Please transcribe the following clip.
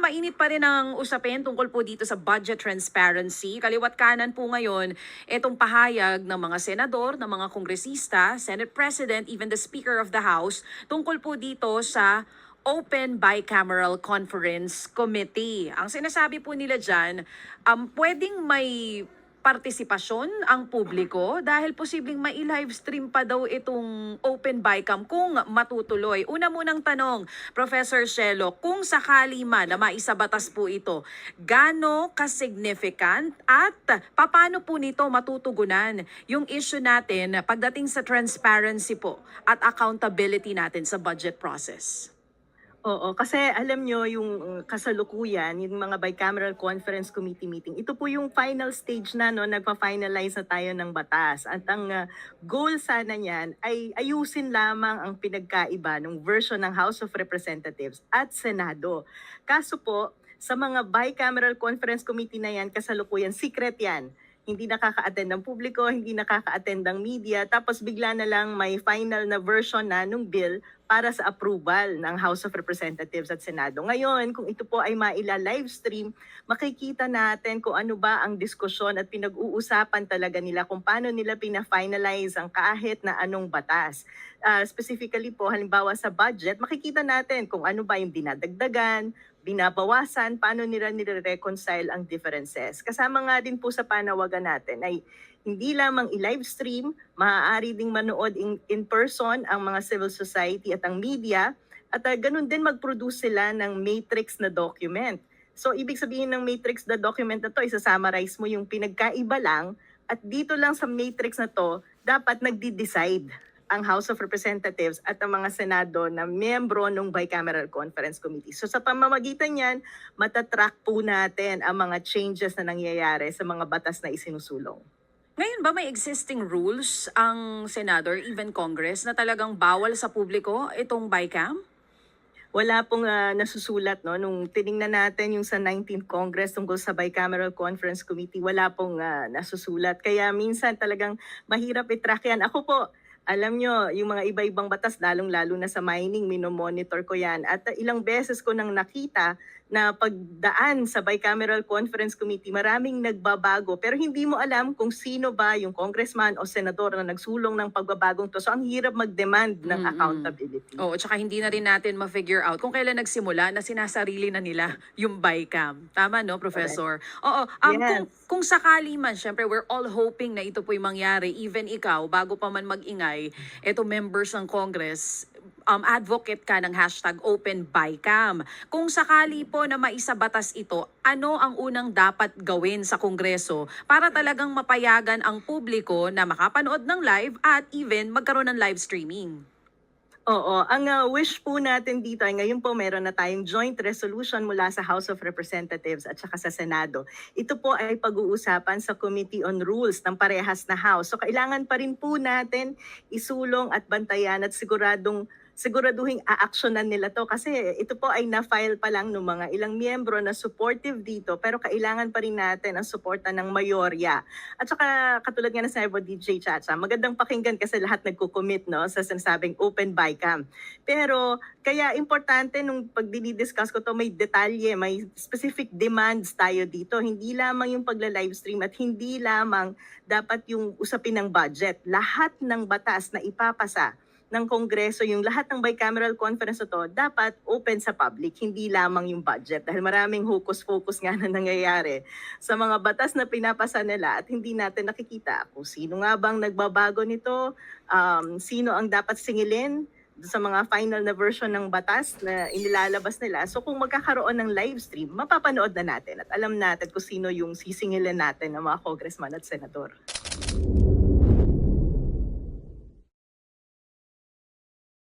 mainit pa rin ang usapin tungkol po dito sa budget transparency. Kaliwat kanan po ngayon itong pahayag ng mga senador, ng mga kongresista, Senate President, even the Speaker of the House tungkol po dito sa Open Bicameral Conference Committee. Ang sinasabi po nila dyan, pwedeng may partisipasyon ang publiko dahil posibleng may live stream pa daw itong Open Bicam kung matutuloy. Una munang tanong, Professor Shelo, kung sakali man na maisabatas po ito, gaano ka-significant at paano po nito matutugunan yung issue natin pagdating sa transparency po at accountability natin sa budget process? Oo, kasi alam nyo yung kasalukuyan, yung mga bicameral conference committee meeting, ito po yung final stage na, no, nagpa-finalize na tayo ng batas. At ang goal sana niyan ay ayusin lamang ang pinagkaiba ng version ng House of Representatives at Senado. Kaso po, sa mga bicameral conference committee na yan, kasalukuyan, secret yan. Hindi nakaka-attend ng publiko, hindi nakaka-attend ng media, tapos bigla na lang may final na version na nung bill para sa approval ng House of Representatives at Senado. Ngayon, kung ito po ay maila-livestream, makikita natin kung ano ba ang diskusyon at pinag-uusapan talaga nila kung paano nila pina-finalize ang kahit na anong batas. Specifically po, halimbawa sa budget, makikita natin kung ano ba yung dinadagdagan, binabawasan, paano nila nire-reconcile ang differences. Kasama nga din po sa panawagan natin ay hindi lamang i-livestream, maaari ding manood in person ang mga civil society at ang media, at ganun din mag-produce sila ng matrix na document. So ibig sabihin ng matrix na document na to, isa-summarize mo yung pinagkaiba lang, at dito lang sa matrix na to, dapat nagdi-decide ang House of Representatives at ang mga Senado na miyembro ng Bicameral Conference Committee. So sa pamamagitan yan, matatrack po natin ang mga changes na nangyayari sa mga batas na isinusulong. Ngayon ba may existing rules ang Senado or even Congress na talagang bawal sa publiko itong Bicam? Wala pong nasusulat, no, nung tiningnan natin yung sa 19th Congress tungkol sa Bicameral Conference Committee, wala pong nasusulat. Kaya minsan talagang mahirap i-track yan. Ako po, alam nyo, yung mga iba-ibang batas, lalong-lalo na sa mining, minomonitor ko yan. At ilang beses ko nang nakita na pagdaan sa Bicameral Conference Committee, maraming nagbabago. Pero hindi mo alam kung sino ba yung congressman o senador na nagsulong ng pagbabagong to. So ang hirap mag-demand ng accountability. Oo, tsaka hindi na rin natin ma-figure out kung kailan nagsimula na sinasarili na nila yung Bicam. Tama, no, Professor? Oo, Yes. kung sakali man, syempre we're all hoping na ito po'y mangyari. Even ikaw, bago pa man mag-ingay, eto members ng Congress, advocate ka ng hashtag Open Bicam. Kung sakali po na maisabatas ito, ano ang unang dapat gawin sa Kongreso para talagang mapayagan ang publiko na makapanood ng live at even magkaroon ng live streaming? Oo, ang wish po natin dito ay ngayon po meron na tayong joint resolution mula sa House of Representatives at saka sa Senado. Ito po ay pag-uusapan sa Committee on Rules ng parehas na House. So kailangan pa rin po natin isulong at bantayan at siguraduhin aaksyonan nila to kasi ito po ay na-file pa lang ng mga ilang miyembro na supportive dito, pero kailangan pa rin natin ang suporta ng mayorya. At saka katulad nga na sabi mo, DJ Chacha, magandang pakinggan kasi lahat nagko-commit, no, sa sinasabing Open Bicam. Pero kaya importante nung pag-discuss ko to, may detalye, may specific demands tayo dito. Hindi lamang yung pagla-livestream at hindi lamang dapat yung usapin ng budget. Lahat ng batas na ipapasa ng Kongreso, yung lahat ng bicameral conference na to, dapat open sa public, hindi lamang yung budget. Dahil maraming hocus-pocus nga na nangyayari sa mga batas na pinapasa nila at hindi natin nakikita kung sino nga bang nagbabago nito, sino ang dapat singilin sa mga final na version ng batas na inilalabas nila. So kung magkakaroon ng live stream, mapapanood na natin at alam natin kung sino yung sisingilin natin ng mga congressman at senador.